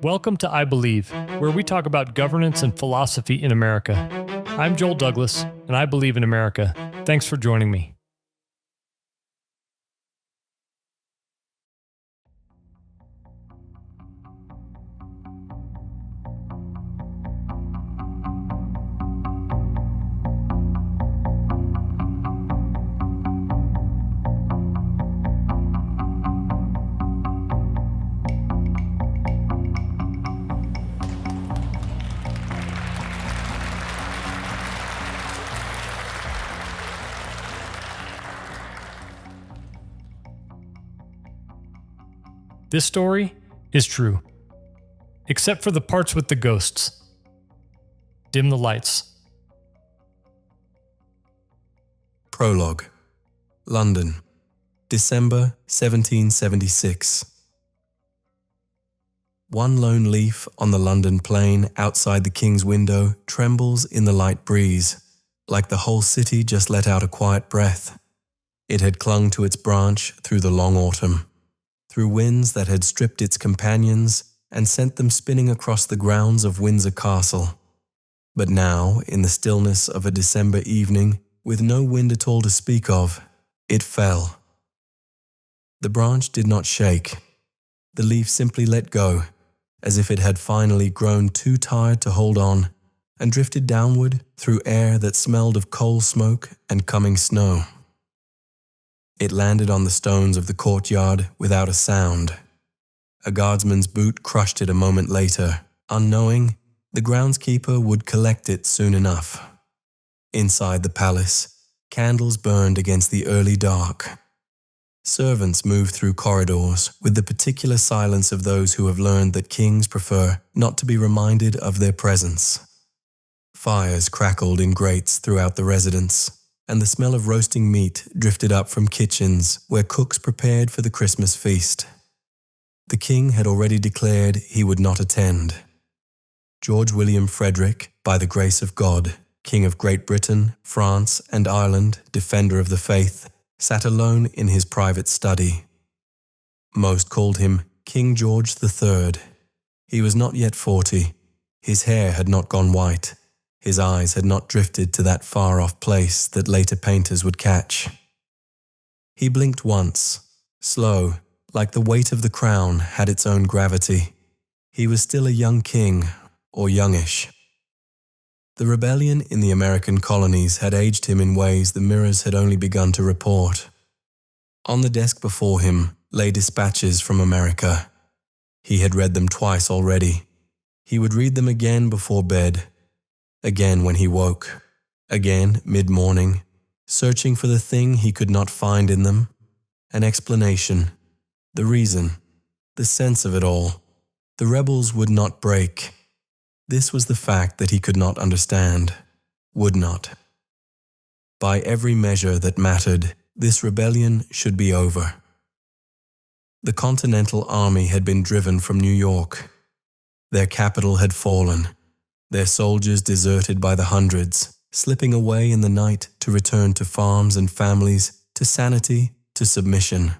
Welcome to I Believe, where we talk about governance and philosophy in America. I'm Joel Douglas, and I believe in America. Thanks for joining me. This story is true, except for the parts with the ghosts. Dim the lights. Prologue. London, December 1776. One lone leaf on the London plain outside the King's window trembles in the light breeze, like the whole city just let out a quiet breath. It had clung to its branch through the long autumn, through winds that had stripped its companions and sent them spinning across the grounds of Windsor Castle. But now, in the stillness of a December evening, with no wind at all to speak of, it fell. The branch did not shake. The leaf simply let go, as if it had finally grown too tired to hold on, and drifted downward through air that smelled of coal smoke and coming snow. It landed on the stones of the courtyard without a sound. A guardsman's boot crushed it a moment later. Unknowing, the groundskeeper would collect it soon enough. Inside the palace, candles burned against the early dark. Servants moved through corridors with the particular silence of those who have learned that kings prefer not to be reminded of their presence. Fires crackled in grates throughout the residence, and the smell of roasting meat drifted up from kitchens where cooks prepared for the Christmas feast. The king had already declared he would not attend. George William Frederick, by the grace of God, King of Great Britain, France, and Ireland, defender of the faith, sat alone in his private study. Most called him King George III. He was not yet 40. His hair had not gone white. His eyes had not drifted to that far-off place that later painters would catch. He blinked once, slow, like the weight of the crown had its own gravity. He was still a young king, or youngish. The rebellion in the American colonies had aged him in ways the mirrors had only begun to report. On the desk before him lay dispatches from America. He had read them twice already. He would read them again before bed. Again when he woke, again mid-morning, searching for the thing he could not find in them, an explanation, the reason, the sense of it all. The rebels would not break. This was the fact that he could not understand, would not. By every measure that mattered, this rebellion should be over. The Continental Army had been driven from New York. Their capital had fallen. Their soldiers deserted by the hundreds, slipping away in the night to return to farms and families, to sanity, to submission.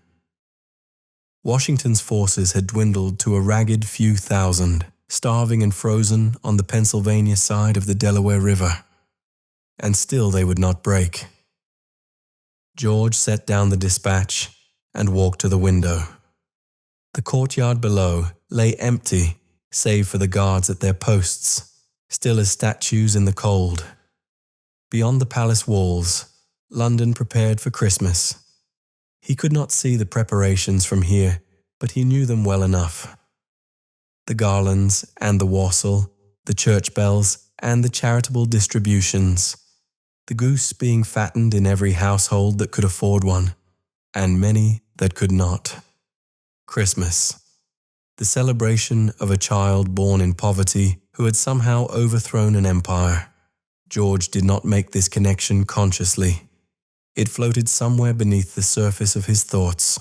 Washington's forces had dwindled to a ragged few thousand, starving and frozen on the Pennsylvania side of the Delaware River. And still they would not break. George set down the dispatch and walked to the window. The courtyard below lay empty, save for the guards at their posts, still as statues in the cold. Beyond the palace walls, London prepared for Christmas. He could not see the preparations from here, but he knew them well enough. The garlands and the wassail, the church bells and the charitable distributions, the goose being fattened in every household that could afford one, and many that could not. Christmas, the celebration of a child born in poverty who had somehow overthrown an empire. George did not make this connection consciously. It floated somewhere beneath the surface of his thoughts,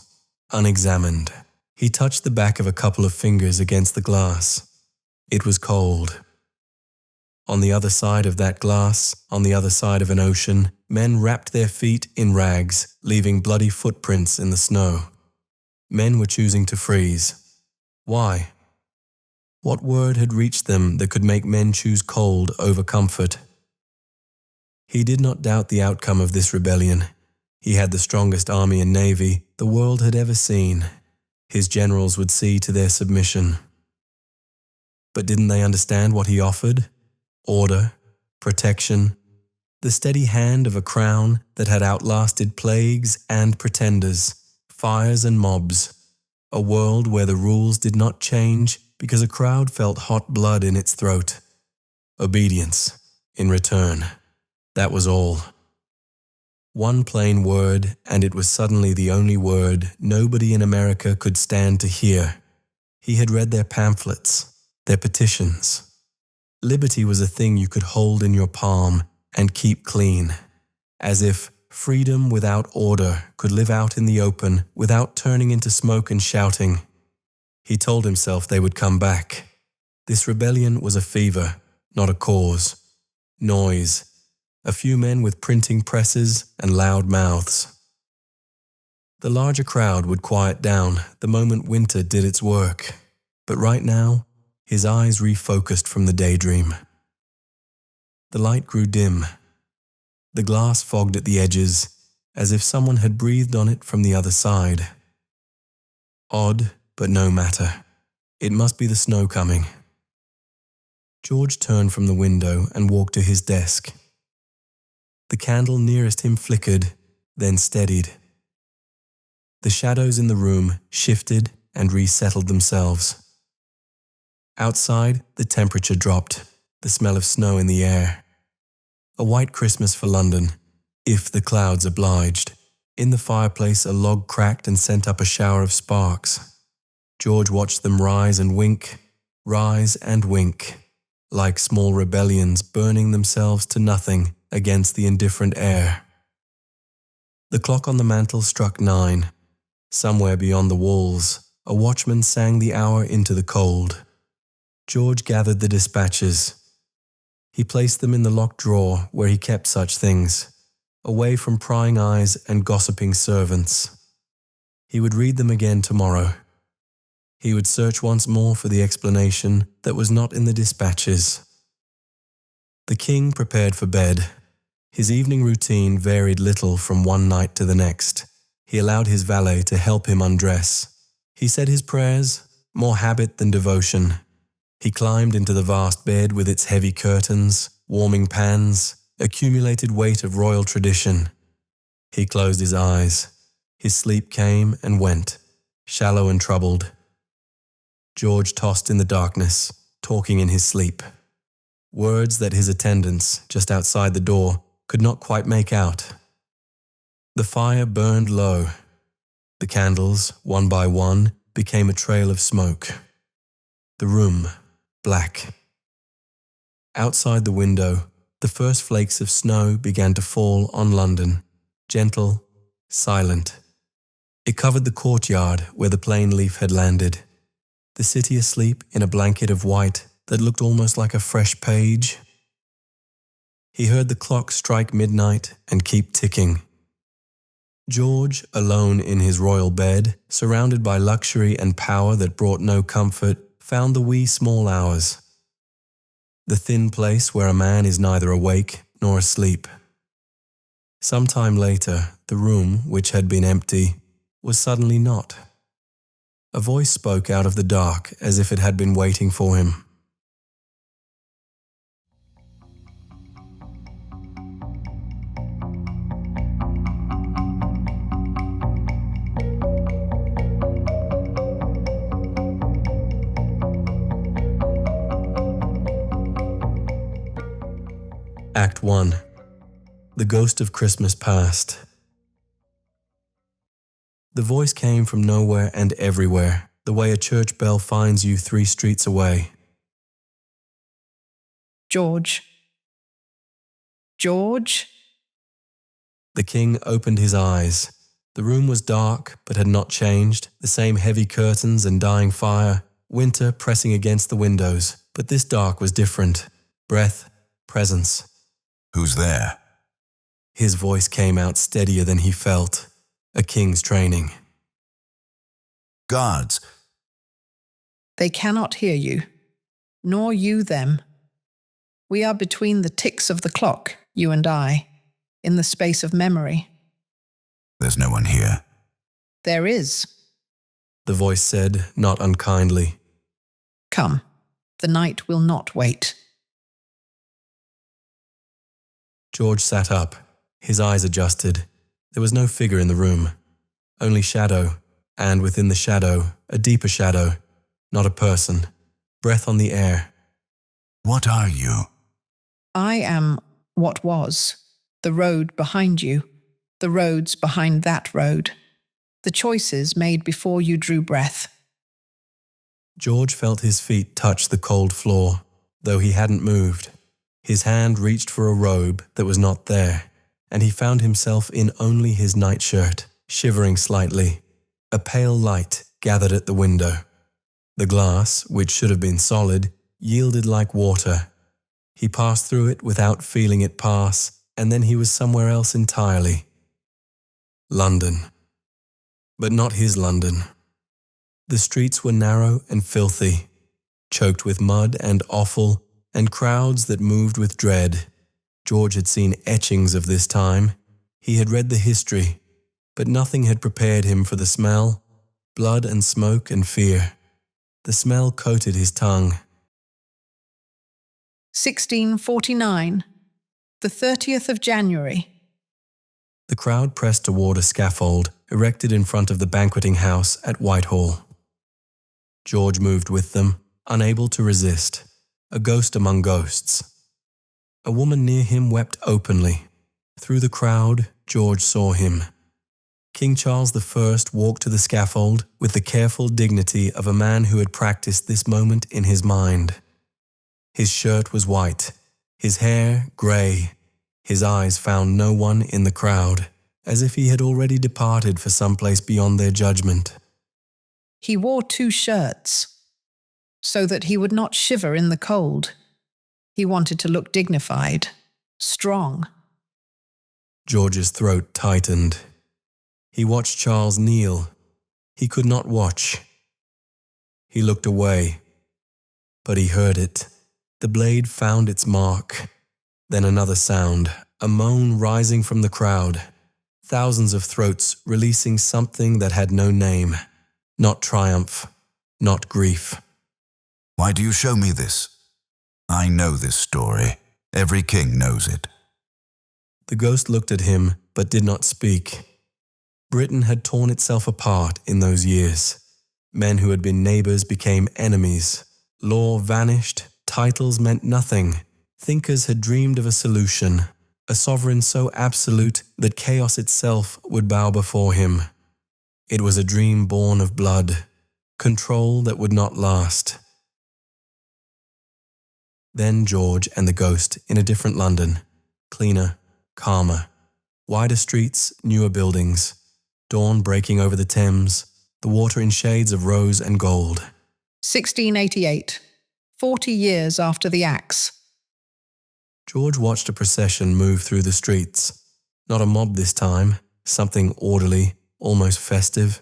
unexamined. He touched the back of a couple of fingers against the glass. It was cold. On the other side of that glass, on the other side of an ocean, men wrapped their feet in rags, leaving bloody footprints in the snow. Men were choosing to freeze. Why? What word had reached them that could make men choose cold over comfort? He did not doubt the outcome of this rebellion. He had the strongest army and navy the world had ever seen. His generals would see to their submission. But didn't they understand what he offered? Order, protection, the steady hand of a crown that had outlasted plagues and pretenders, fires and mobs, a world where the rules did not change because a crowd felt hot blood in its throat. Obedience, in return. That was all. One plain word, and it was suddenly the only word nobody in America could stand to hear. He had read their pamphlets, their petitions. Liberty was a thing you could hold in your palm and keep clean, as if freedom without order could live out in the open without turning into smoke and shouting. He told himself they would come back. This rebellion was a fever, not a cause. Noise. A few men with printing presses and loud mouths. The larger crowd would quiet down the moment winter did its work, but right now, his eyes refocused from the daydream. The light grew dim. The glass fogged at the edges, as if someone had breathed on it from the other side. Odd, but no matter. It must be the snow coming. George turned from the window and walked to his desk. The candle nearest him flickered, then steadied. The shadows in the room shifted and resettled themselves. Outside, the temperature dropped, the smell of snow in the air. A white Christmas for London, if the clouds obliged. In the fireplace, a log cracked and sent up a shower of sparks. George watched them rise and wink, like small rebellions burning themselves to nothing against the indifferent air. The clock on the mantel struck 9. Somewhere beyond the walls, a watchman sang the hour into the cold. George gathered the dispatches. He placed them in the locked drawer where he kept such things, away from prying eyes and gossiping servants. He would read them again tomorrow. He would search once more for the explanation that was not in the dispatches. The king prepared for bed. His evening routine varied little from one night to the next. He allowed his valet to help him undress. He said his prayers, more habit than devotion. He climbed into the vast bed with its heavy curtains, warming pans, accumulated weight of royal tradition. He closed his eyes. His sleep came and went, shallow and troubled. George tossed in the darkness, talking in his sleep. Words that his attendants, just outside the door, could not quite make out. The fire burned low. The candles, one by one, became a trail of smoke. The room, black. Outside the window, the first flakes of snow began to fall on London, gentle, silent. It covered the courtyard where the plane leaf had landed. The city asleep in a blanket of white that looked almost like a fresh page. He heard the clock strike midnight and keep ticking. George, alone in his royal bed, surrounded by luxury and power that brought no comfort, found the wee small hours. The thin place where a man is neither awake nor asleep. Some time later, the room, which had been empty, was suddenly not. A voice spoke out of the dark as if it had been waiting for him. Act 1. The Ghost of Christmas Past. The voice came from nowhere and everywhere, the way a church bell finds you 3 streets away. George. George? The king opened his eyes. The room was dark, but had not changed, the same heavy curtains and dying fire, winter pressing against the windows. But this dark was different. Breath, presence. Who's there? His voice came out steadier than he felt. A king's training. Guards. They cannot hear you. nor you them. We are between the ticks of the clock, you and I, in the space of memory. There's no one here. There is. The voice said, not unkindly. Come, the night will not wait. George sat up, his eyes adjusted. There was no figure in the room, only shadow, and within the shadow, a deeper shadow, not a person, breath on the air. What are you? I am what was, the road behind you, the roads behind that road, the choices made before you drew breath. George felt his feet touch the cold floor, though he hadn't moved. His hand reached for a robe that was not there, and he found himself in only his nightshirt, shivering slightly. A pale light gathered at the window. The glass, which should have been solid, yielded like water. He passed through it without feeling it pass, and then he was somewhere else entirely. London. But not his London. The streets were narrow and filthy, choked with mud and offal, and crowds that moved with dread. George had seen etchings of this time. He had read the history, but nothing had prepared him for the smell, blood and smoke and fear. The smell coated his tongue. 1649, the 30th of January. The crowd pressed toward a scaffold erected in front of the banqueting house at Whitehall. George moved with them, unable to resist, a ghost among ghosts. A woman near him wept openly. Through the crowd, George saw him. King Charles I walked to the scaffold with the careful dignity of a man who had practiced this moment in his mind. His shirt was white, his hair grey. His eyes found no one in the crowd, as if he had already departed for some place beyond their judgment. He wore 2 shirts, so that he would not shiver in the cold. He wanted to look dignified, strong. George's throat tightened. He watched Charles kneel. He could not watch. He looked away, but he heard it. The blade found its mark. Then another sound, a moan rising from the crowd. Thousands of throats releasing something that had no name. Not triumph, not grief. Why do you show me this? I know this story. Every king knows it. The ghost looked at him, but did not speak. Britain had torn itself apart in those years. Men who had been neighbours became enemies. Law vanished, titles meant nothing. Thinkers had dreamed of a solution, a sovereign so absolute that chaos itself would bow before him. It was a dream born of blood, control that would not last. Then George and the ghost in a different London, cleaner, calmer, wider streets, newer buildings, dawn breaking over the Thames, the water in shades of rose and gold. 1688, 40 years after the axe. George watched a procession move through the streets. Not a mob this time, something orderly, almost festive.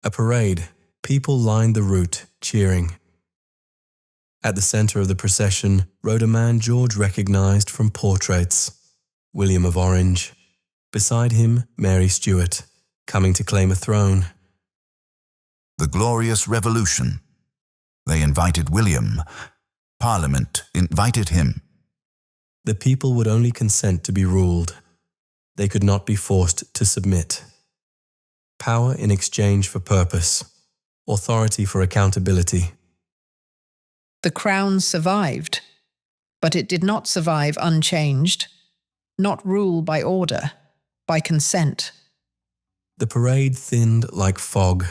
A parade. People lined the route, cheering. At the centre of the procession rode a man George recognized from portraits. William of Orange. Beside him, Mary Stuart, coming to claim a throne. The Glorious Revolution. They invited William. Parliament invited him. The people would only consent to be ruled. They could not be forced to submit. Power in exchange for purpose. Authority for accountability. The crown survived, but it did not survive unchanged, not rule by order, by consent. The parade thinned like fog.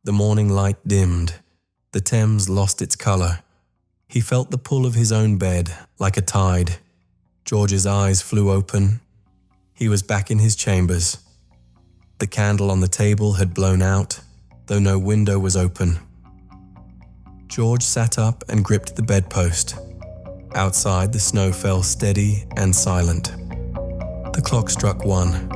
The morning light dimmed. The Thames lost its colour. He felt the pull of his own bed, like a tide. George's eyes flew open. He was back in his chambers. The candle on the table had blown out, though no window was open. George sat up and gripped the bedpost. Outside, the snow fell steady and silent. The clock struck 1.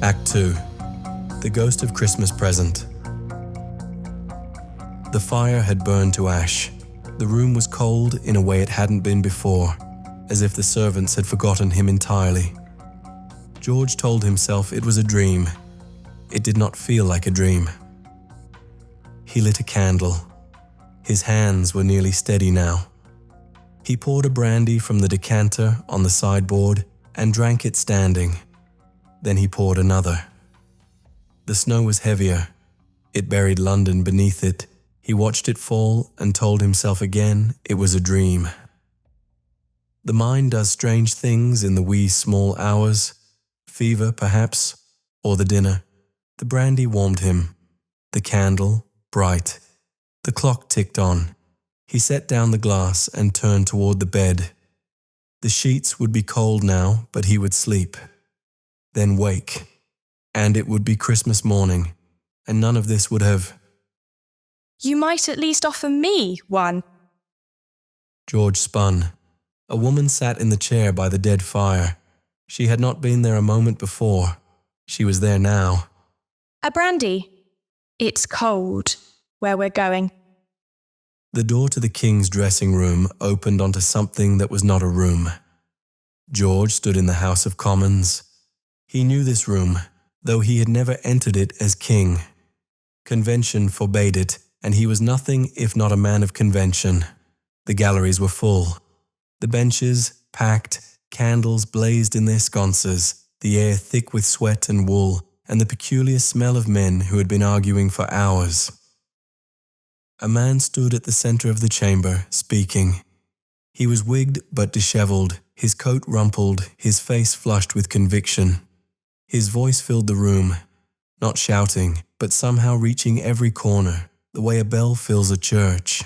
Act 2. The Ghost of Christmas Present. The fire had burned to ash. The room was cold in a way it hadn't been before, as if the servants had forgotten him entirely. George told himself it was a dream. It did not feel like a dream. He lit a candle. His hands were nearly steady now. He poured a brandy from the decanter on the sideboard and drank it standing. Then he poured another. The snow was heavier. It buried London beneath it. He watched it fall and told himself again it was a dream. The mind does strange things in the wee small hours. Fever, perhaps, or the dinner. The brandy warmed him. The candle, bright. The clock ticked on. He set down the glass and turned toward the bed. The sheets would be cold now, but he would sleep. Then wake. And it would be Christmas morning, and none of this would have... You might at least offer me one. George spun. A woman sat in the chair by the dead fire. She had not been there a moment before. She was there now. A brandy. It's cold where we're going. The door to the king's dressing room opened onto something that was not a room. George stood in the House of Commons. He knew this room, though he had never entered it as king. Convention forbade it, and he was nothing if not a man of convention. The galleries were full. The benches, packed, candles blazed in their sconces, the air thick with sweat and wool, and the peculiar smell of men who had been arguing for hours. A man stood at the center of the chamber, speaking. He was wigged but disheveled, his coat rumpled, his face flushed with conviction. His voice filled the room, not shouting, but somehow reaching every corner, the way a bell fills a church.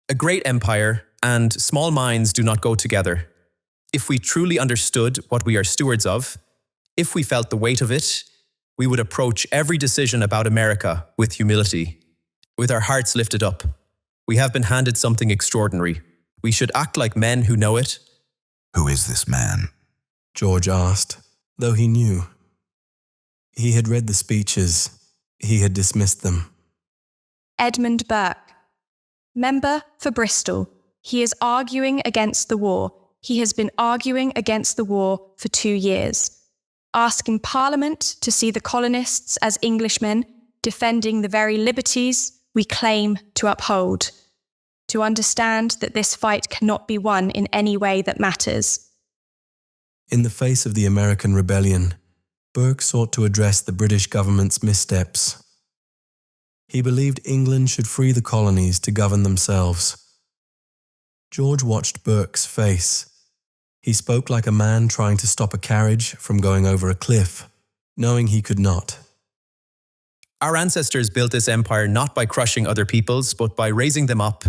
A great empire and small minds do not go together. If we truly understood what we are stewards of, if we felt the weight of it, we would approach every decision about America with humility, with our hearts lifted up. We have been handed something extraordinary. We should act like men who know it. Who is this man? George asked, though he knew. He had read the speeches. He had dismissed them. Edmund Burke. Member for Bristol. He is arguing against the war. He has been arguing against the war for 2 years. Asking Parliament to see the colonists as Englishmen, defending the very liberties we claim to uphold. To understand that this fight cannot be won in any way that matters. In the face of the American rebellion, Burke sought to address the British government's missteps. He believed England should free the colonies to govern themselves. George watched Burke's face. He spoke like a man trying to stop a carriage from going over a cliff, knowing he could not. Our ancestors built this empire not by crushing other peoples, but by raising them up.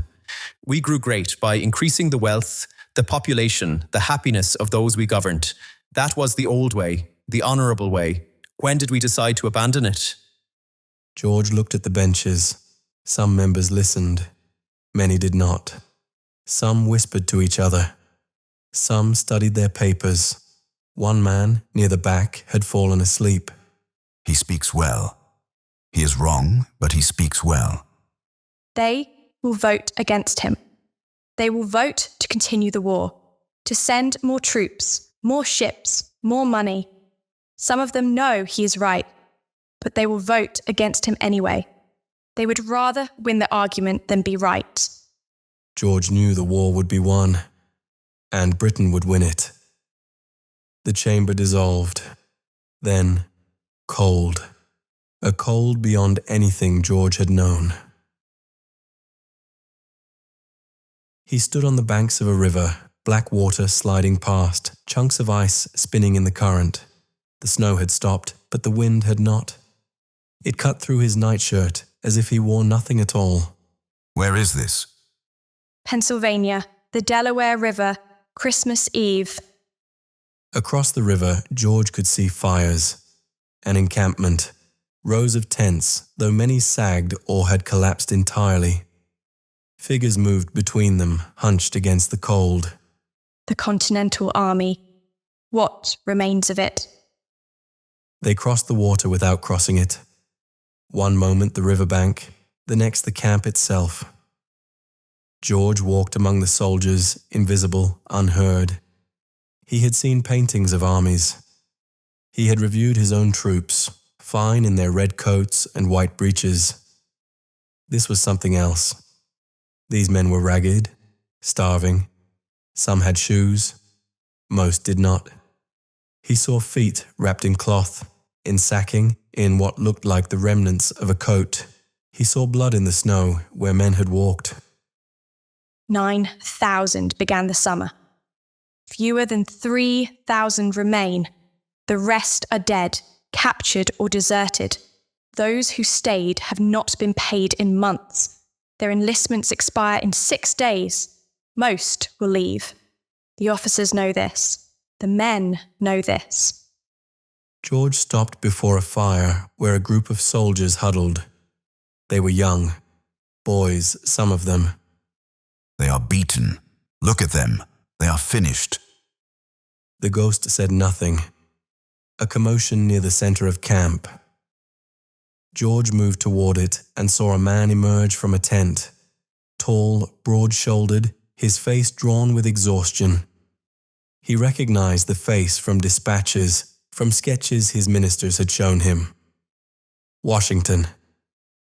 We grew great by increasing the wealth, the population, the happiness of those we governed. That was the old way, the honourable way. When did we decide to abandon it? George looked at the benches. Some members listened. Many did not. Some whispered to each other. Some studied their papers. One man, near the back, had fallen asleep. He speaks well. He is wrong, but he speaks well. They will vote against him. They will vote to continue the war, to send more troops, more ships, more money. Some of them know he is right, but they will vote against him anyway. They would rather win the argument than be right. George knew the war would be won, and Britain would win it. The chamber dissolved. Then, cold. A cold beyond anything George had known. He stood on the banks of a river, black water sliding past, chunks of ice spinning in the current. The snow had stopped, but the wind had not. It cut through his nightshirt as if he wore nothing at all. Where is this? Pennsylvania, the Delaware River, Christmas Eve. Across the river, George could see fires, an encampment, rows of tents, though many sagged or had collapsed entirely. Figures moved between them, hunched against the cold. The Continental Army. What remains of it? They crossed the water without crossing it. One moment the riverbank, the next the camp itself. George walked among the soldiers, invisible, unheard. He had seen paintings of armies. He had reviewed his own troops, fine in their red coats and white breeches. This was something else. These men were ragged, starving. Some had shoes. Most did not. He saw feet wrapped in cloth, in sacking, in what looked like the remnants of a coat. He saw blood in the snow where men had walked. 9,000 began the summer. Fewer than 3,000 remain. The rest are dead, captured or deserted. Those who stayed have not been paid in months. Their enlistments expire in 6 days. Most will leave. The officers know this. The men know this. George stopped before a fire where a group of soldiers huddled. They were young, boys, some of them. They are beaten. Look at them. They are finished. The ghost said nothing. A commotion near the center of camp. George moved toward it and saw a man emerge from a tent. Tall, broad-shouldered, his face drawn with exhaustion. He recognized the face from dispatches, from sketches his ministers had shown him. Washington.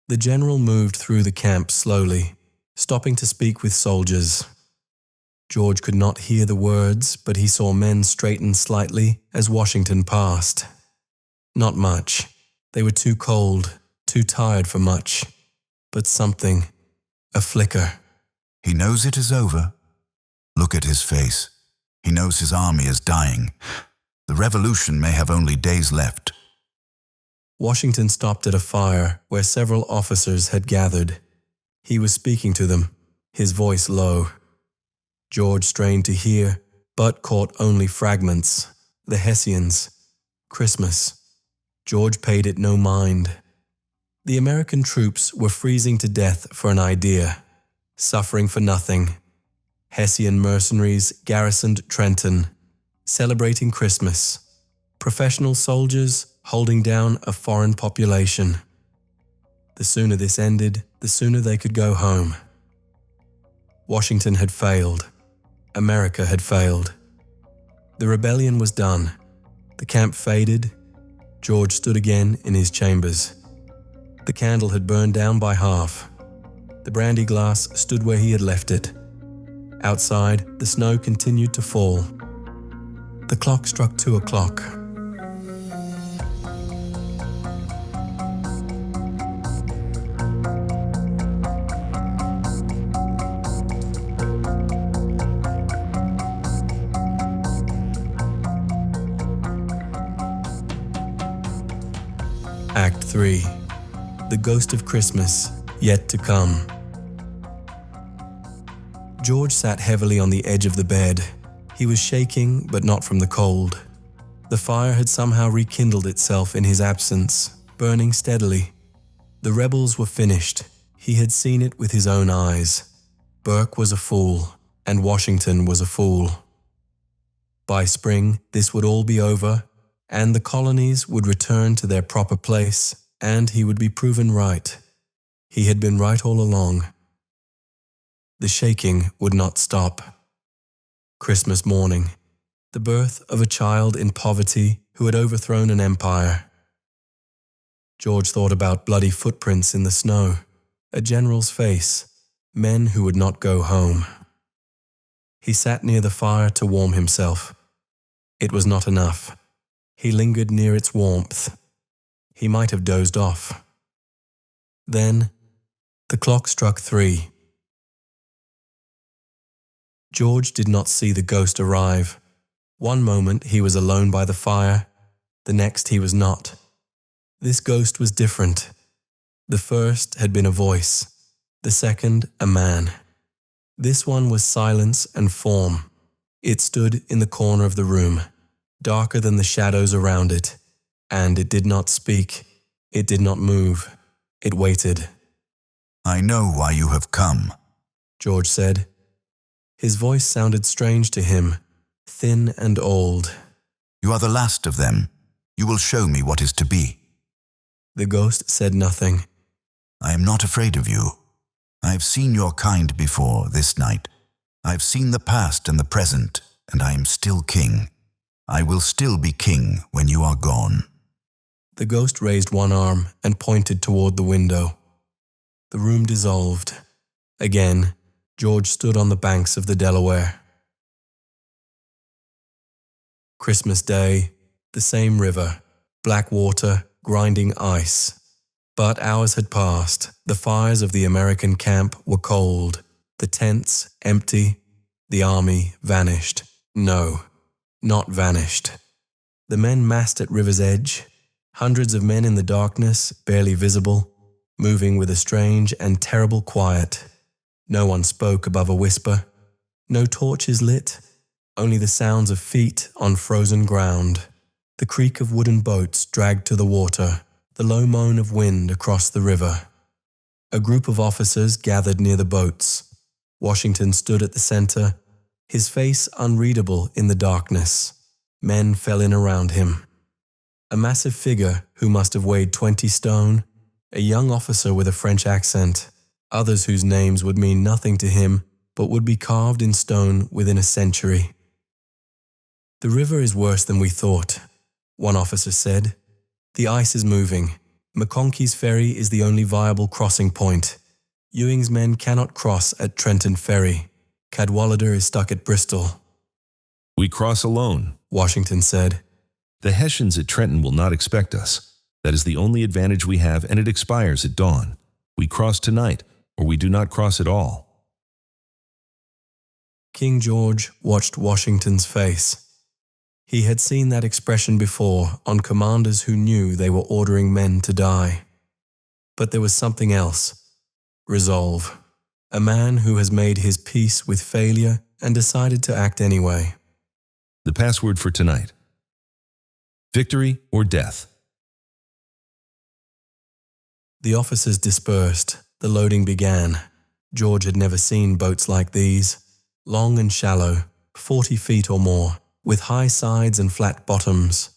The general moved through the camp slowly, stopping to speak with soldiers. George could not hear the words, but he saw men straighten slightly as Washington passed. Not much. They were too cold, too tired for much. But something, a flicker. He knows it is over. Look at his face. He knows his army is dying. The revolution may have only days left. Washington stopped at a fire where several officers had gathered. He was speaking to them, his voice low. George strained to hear, but caught only fragments. The Hessians. Christmas. George paid it no mind. The American troops were freezing to death for an idea, suffering for nothing. Hessian mercenaries garrisoned Trenton, celebrating Christmas. Professional soldiers holding down a foreign population. The sooner this ended, the sooner they could go home. Washington had failed. America had failed. The rebellion was done. The camp faded. George stood again in his chambers. The candle had burned down by half. The brandy glass stood where he had left it. Outside, the snow continued to fall. The clock struck 2 o'clock. Act 3. The Ghost of Christmas, Yet to Come. George sat heavily on the edge of the bed. He was shaking, but not from the cold. The fire had somehow rekindled itself in his absence, burning steadily. The rebels were finished. He had seen it with his own eyes. Burke was a fool, and Washington was a fool. By spring, this would all be over, and the colonies would return to their proper place, and he would be proven right. He had been right all along. The shaking would not stop. Christmas morning, the birth of a child in poverty who had overthrown an empire. George thought about bloody footprints in the snow, a general's face, men who would not go home. He sat near the fire to warm himself. It was not enough. He lingered near its warmth. He might have dozed off. Then, the clock struck 3. George did not see the ghost arrive. One moment he was alone by the fire, the next he was not. This ghost was different. The first had been a voice, the second a man. This one was silence and form. It stood in the corner of the room, darker than the shadows around it, and it did not speak. It did not move. It waited. I know why you have come, George said. His voice sounded strange to him, thin and old. You are the last of them. You will show me what is to be. The ghost said nothing. I am not afraid of you. I have seen your kind before this night. I have seen the past and the present, and I am still king. I will still be king when you are gone. The ghost raised one arm and pointed toward the window. The room dissolved. Again, George stood on the banks of the Delaware. Christmas Day, the same river, black water, grinding ice. But hours had passed. The fires of the American camp were cold. The tents empty. The army vanished. No, not vanished. The men massed at river's edge. Hundreds of men in the darkness, barely visible, moving with a strange and terrible quiet. No one spoke above a whisper. No torches lit. Only the sounds of feet on frozen ground. The creak of wooden boats dragged to the water. The low moan of wind across the river. A group of officers gathered near the boats. Washington stood at the center, his face unreadable in the darkness. Men fell in around him. A massive figure who must have weighed 20 stone, a young officer with a French accent, others whose names would mean nothing to him but would be carved in stone within a century. The river is worse than we thought, one officer said. The ice is moving. McConkey's ferry is the only viable crossing point. Ewing's men cannot cross at Trenton Ferry. Cadwallader is stuck at Bristol. We cross alone, Washington said. The Hessians at Trenton will not expect us. That is the only advantage we have, and it expires at dawn. We cross tonight, or we do not cross at all. King George watched Washington's face. He had seen that expression before on commanders who knew they were ordering men to die. But there was something else. Resolve. A man who has made his peace with failure and decided to act anyway. The password for tonight. Victory or death. The officers dispersed. The loading began. George had never seen boats like these. Long and shallow, 40 feet or more, with high sides and flat bottoms.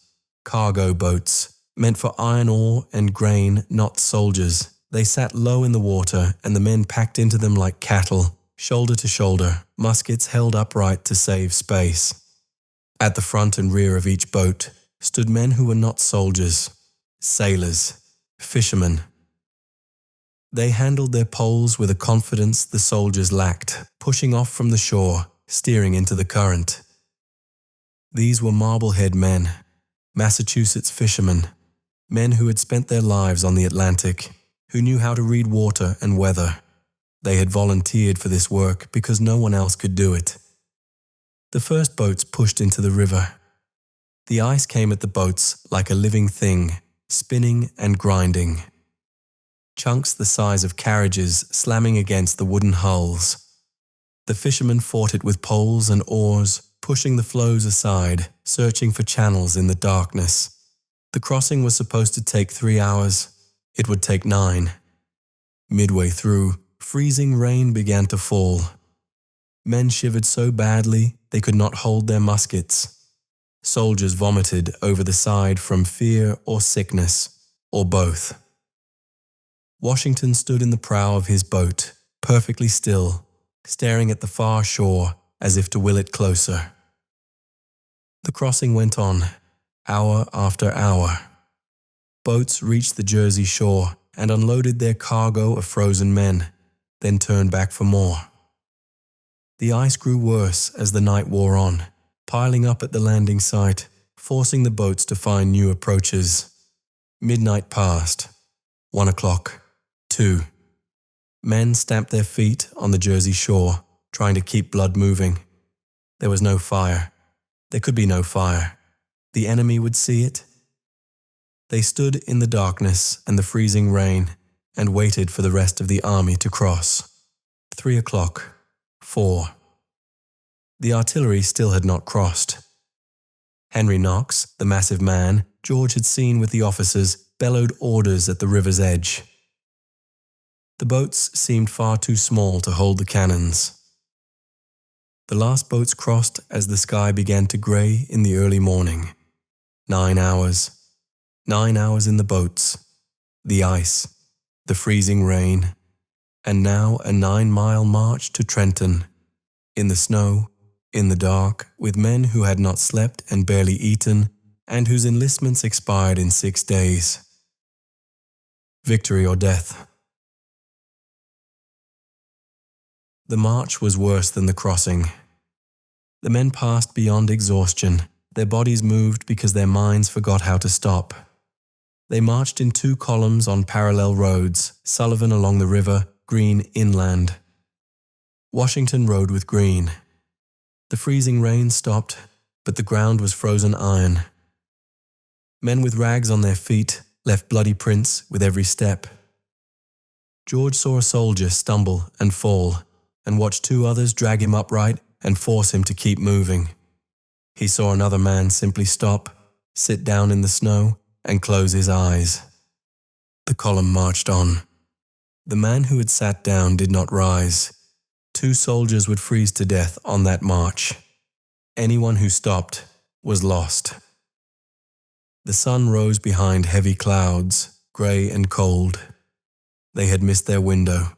Cargo boats, meant for iron ore and grain, not soldiers. They sat low in the water, and the men packed into them like cattle, shoulder to shoulder, muskets held upright to save space. At the front and rear of each boat stood men who were not soldiers, sailors, fishermen. They handled their poles with a confidence the soldiers lacked, pushing off from the shore, steering into the current. These were Marblehead men, Massachusetts fishermen, men who had spent their lives on the Atlantic, who knew how to read water and weather. They had volunteered for this work because no one else could do it. The first boats pushed into the river. The ice came at the boats like a living thing, spinning and grinding. Chunks the size of carriages slamming against the wooden hulls. The fishermen fought it with poles and oars, pushing the floes aside, searching for channels in the darkness. The crossing was supposed to take 3 hours. It would take 9. Midway through, freezing rain began to fall. Men shivered so badly they could not hold their muskets. Soldiers vomited over the side from fear or sickness, or both. Washington stood in the prow of his boat, perfectly still, staring at the far shore as if to will it closer. The crossing went on, hour after hour. Boats reached the Jersey shore and unloaded their cargo of frozen men, then turned back for more. The ice grew worse as the night wore on, piling up at the landing site, forcing the boats to find new approaches. Midnight passed. 1 o'clock. 2. Men stamped their feet on the Jersey shore, trying to keep blood moving. There was no fire. There could be no fire. The enemy would see it. They stood in the darkness and the freezing rain and waited for the rest of the army to cross. 3 o'clock. 4. The artillery still had not crossed. Henry Knox, the massive man George had seen with the officers, bellowed orders at the river's edge. The boats seemed far too small to hold the cannons. The last boats crossed as the sky began to grey in the early morning. 9 hours, 9 hours in the boats, the ice, the freezing rain, and now a 9-mile march to Trenton, in the snow, in the dark, with men who had not slept and barely eaten, and whose enlistments expired in 6 days. Victory or death. The march was worse than the crossing. The men passed beyond exhaustion. Their bodies moved because their minds forgot how to stop. They marched in 2 columns on parallel roads, Sullivan along the river, Greene inland. Washington rode with Greene. The freezing rain stopped, but the ground was frozen iron. Men with rags on their feet left bloody prints with every step. George saw a soldier stumble and fall, and watched 2 others drag him upright and force him to keep moving. He saw another man simply stop, sit down in the snow, and close his eyes. The column marched on. The man who had sat down did not rise. 2 soldiers would freeze to death on that march. Anyone who stopped was lost. The sun rose behind heavy clouds, grey and cold. They had missed their window.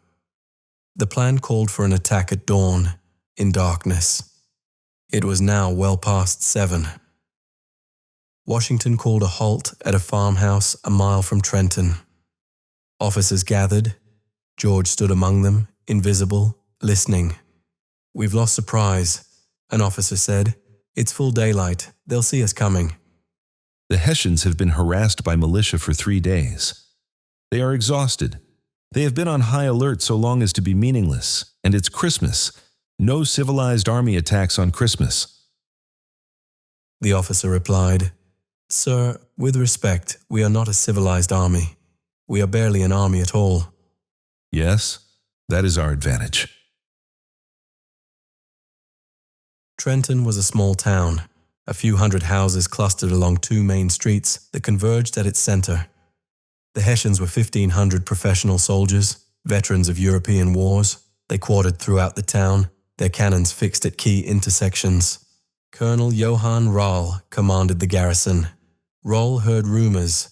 The plan called for an attack at dawn, in darkness. It was now well past 7. Washington called a halt at a farmhouse a mile from Trenton. Officers gathered. George stood among them, invisible, listening. "We've lost surprise," an officer said. "It's full daylight. They'll see us coming." The Hessians have been harassed by militia for 3 days. They are exhausted. They have been on high alert so long as to be meaningless, and it's Christmas. No civilized army attacks on Christmas. The officer replied, "Sir, with respect, we are not a civilized army. We are barely an army at all." Yes, that is our advantage. Trenton was a small town, a few hundred houses clustered along 2 main streets that converged at its center. The Hessians were 1,500 professional soldiers, veterans of European wars. They quartered throughout the town, their cannons fixed at key intersections. Colonel Johann Rall commanded the garrison. Rall heard rumors.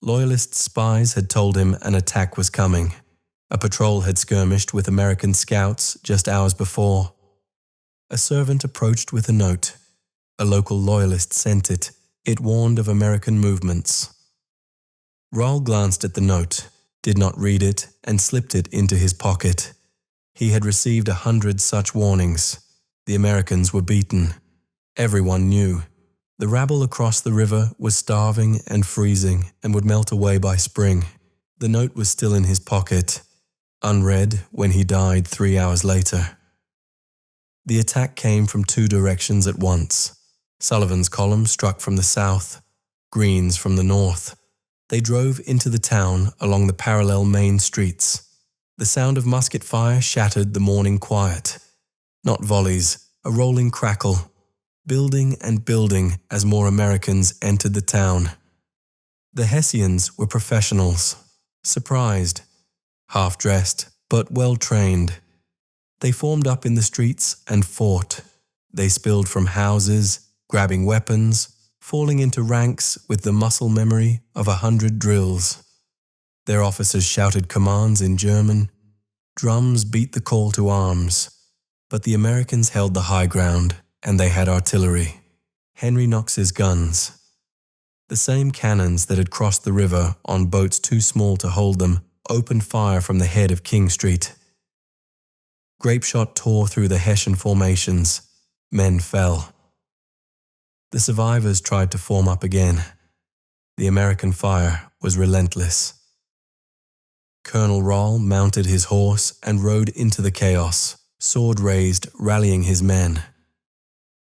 Loyalist spies had told him an attack was coming. A patrol had skirmished with American scouts just hours before. A servant approached with a note. A local loyalist sent it. It warned of American movements. Rall glanced at the note, did not read it, and slipped it into his pocket. He had received 100 such warnings. The Americans were beaten. Everyone knew. The rabble across the river was starving and freezing and would melt away by spring. The note was still in his pocket, unread when he died 3 hours later. The attack came from 2 directions at once. Sullivan's column struck from the south, Greene's from the north. They drove into the town along the parallel main streets. The sound of musket fire shattered the morning quiet. Not volleys, a rolling crackle, building and building as more Americans entered the town. The Hessians were professionals, surprised, half-dressed, but well-trained. They formed up in the streets and fought. They spilled from houses, grabbing weapons, falling into ranks with the muscle memory of 100 drills. Their officers shouted commands in German. Drums beat the call to arms. But the Americans held the high ground, and they had artillery. Henry Knox's guns. The same cannons that had crossed the river on boats too small to hold them opened fire from the head of King Street. Grapeshot tore through the Hessian formations. Men fell. The survivors tried to form up again. The American fire was relentless. Colonel Rall mounted his horse and rode into the chaos, sword raised, rallying his men.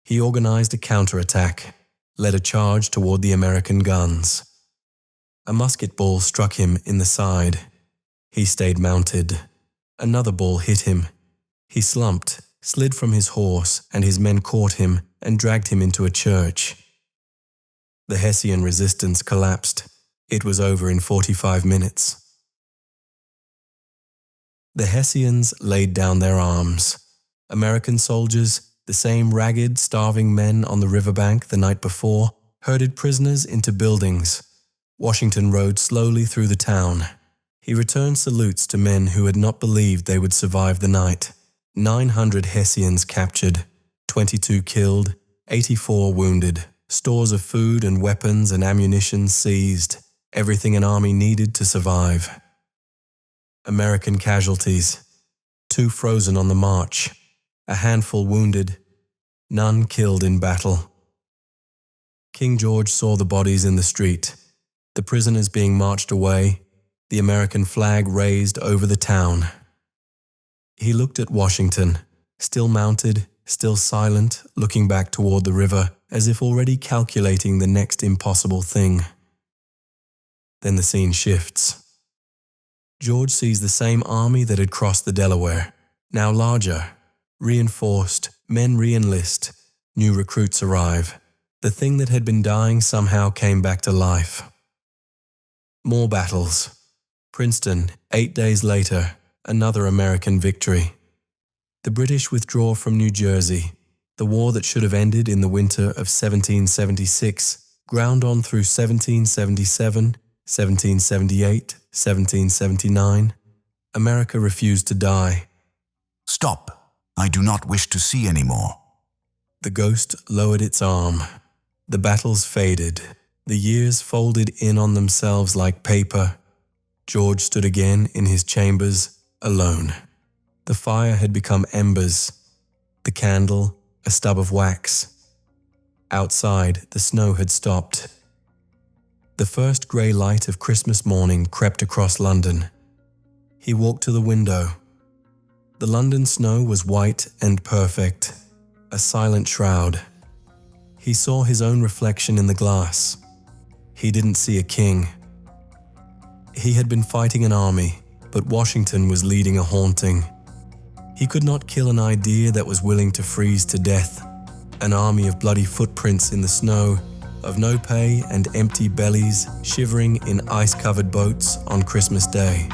He organized a counterattack, led a charge toward the American guns. A musket ball struck him in the side. He stayed mounted. Another ball hit him. He slumped, slid from his horse, and his men caught him and dragged him into a church. The Hessian resistance collapsed. It was over in 45 minutes. The Hessians laid down their arms. American soldiers, the same ragged, starving men on the riverbank the night before, herded prisoners into buildings. Washington rode slowly through the town. He returned salutes to men who had not believed they would survive the night. 900 Hessians captured, 22 killed, 84 wounded, stores of food and weapons and ammunition seized, everything an army needed to survive. American casualties, 2 frozen on the march, a handful wounded, none killed in battle. King George saw the bodies in the street, the prisoners being marched away, the American flag raised over the town. He looked at Washington, still mounted, still silent, looking back toward the river, as if already calculating the next impossible thing. Then the scene shifts. George sees the same army that had crossed the Delaware, now larger, reinforced, men re-enlist, new recruits arrive. The thing that had been dying somehow came back to life. More battles. Princeton, 8 days later, another American victory. The British withdraw from New Jersey. The war that should have ended in the winter of 1776 ground on through 1777, 1778, 1779. America refused to die. Stop. I do not wish to see any more. The ghost lowered its arm. The battles faded. The years folded in on themselves like paper. George stood again in his chambers, alone. The fire had become embers. The candle, a stub of wax. Outside, the snow had stopped. The first grey light of Christmas morning crept across London. He walked to the window. The London snow was white and perfect, a silent shroud. He saw his own reflection in the glass. He didn't see a king. He had been fighting an army, but Washington was leading a haunting. He could not kill an idea that was willing to freeze to death. An army of bloody footprints in the snow, of no pay and empty bellies shivering in ice-covered boats on Christmas Day.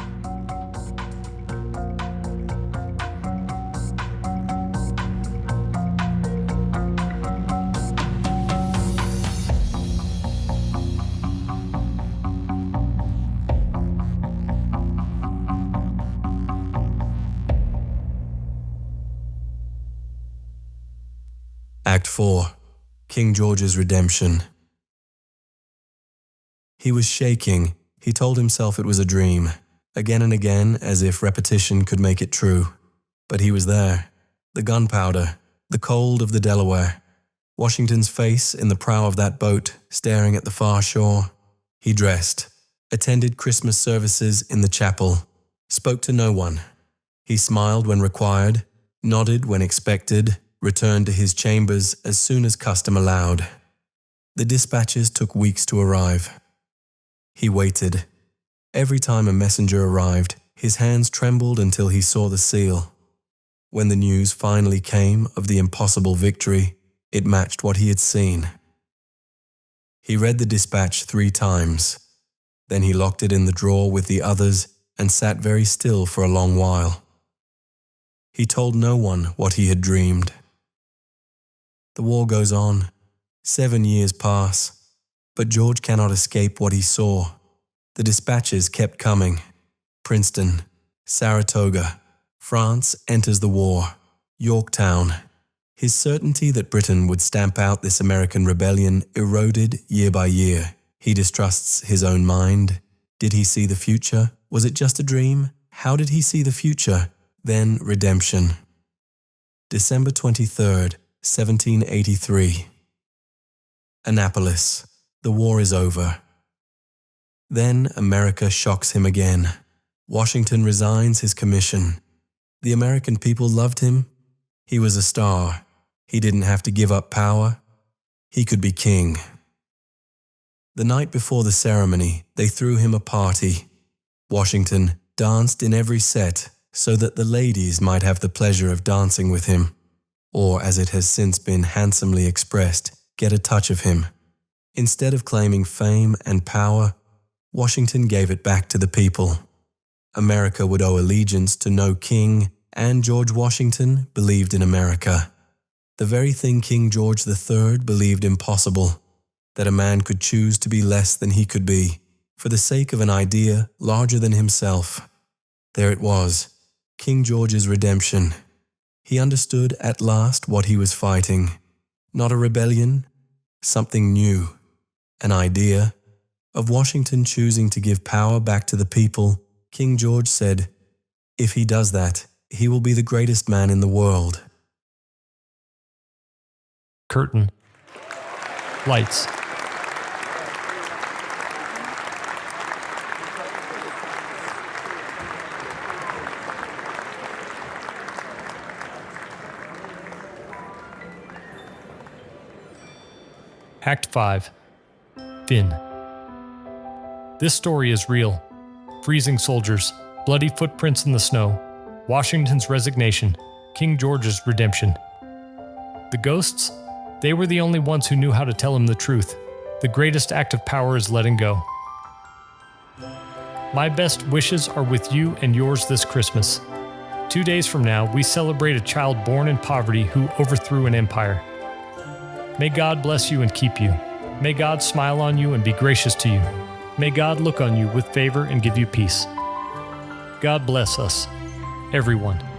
Act 4. King George's Redemption. He was shaking. He told himself it was a dream, again and again, as if repetition could make it true. But he was there. The gunpowder, the cold of the Delaware, Washington's face in the prow of that boat, staring at the far shore. He dressed, attended Christmas services in the chapel, spoke to no one. He smiled when required, nodded when expected, returned to his chambers as soon as custom allowed. The dispatches took weeks to arrive. He waited. Every time a messenger arrived, his hands trembled until he saw the seal. When the news finally came of the impossible victory, it matched what he had seen. He read the dispatch 3 times. Then he locked it in the drawer with the others and sat very still for a long while. He told no one what he had dreamed. The war goes on. 7 years pass. But George cannot escape what he saw. The dispatches kept coming. Princeton, Saratoga, France enters the war, Yorktown. His certainty that Britain would stamp out this American rebellion eroded year by year. He distrusts his own mind. Did he see the future? Was it just a dream? How did he see the future? Then redemption. December 23rd, 1783. Annapolis. The war is over. Then America shocks him again. Washington resigns his commission. The American people loved him. He was a star. He didn't have to give up power. He could be king. The night before the ceremony, they threw him a party. Washington danced in every set so that the ladies might have the pleasure of dancing with him, or, as it has since been handsomely expressed, get a touch of him. Instead of claiming fame and power, Washington gave it back to the people. America would owe allegiance to no king, and George Washington believed in America. The very thing King George III believed impossible, that a man could choose to be less than he could be. for the sake of an idea larger than himself. There it was, King George's redemption. He understood at last what he was fighting. Not a rebellion, something new. An idea of Washington choosing to give power back to the people. King George said, if he does that, he will be the greatest man in the world. Curtain. Lights. Act 5. Finn. This story is real. Freezing soldiers, bloody footprints in the snow, Washington's resignation, King George's redemption. The ghosts? They were the only ones who knew how to tell him the truth. The greatest act of power is letting go. My best wishes are with you and yours this Christmas. 2 days from now, we celebrate a child born in poverty who overthrew an empire. May God bless you and keep you. May God smile on you and be gracious to you. May God look on you with favor and give you peace. God bless us, everyone.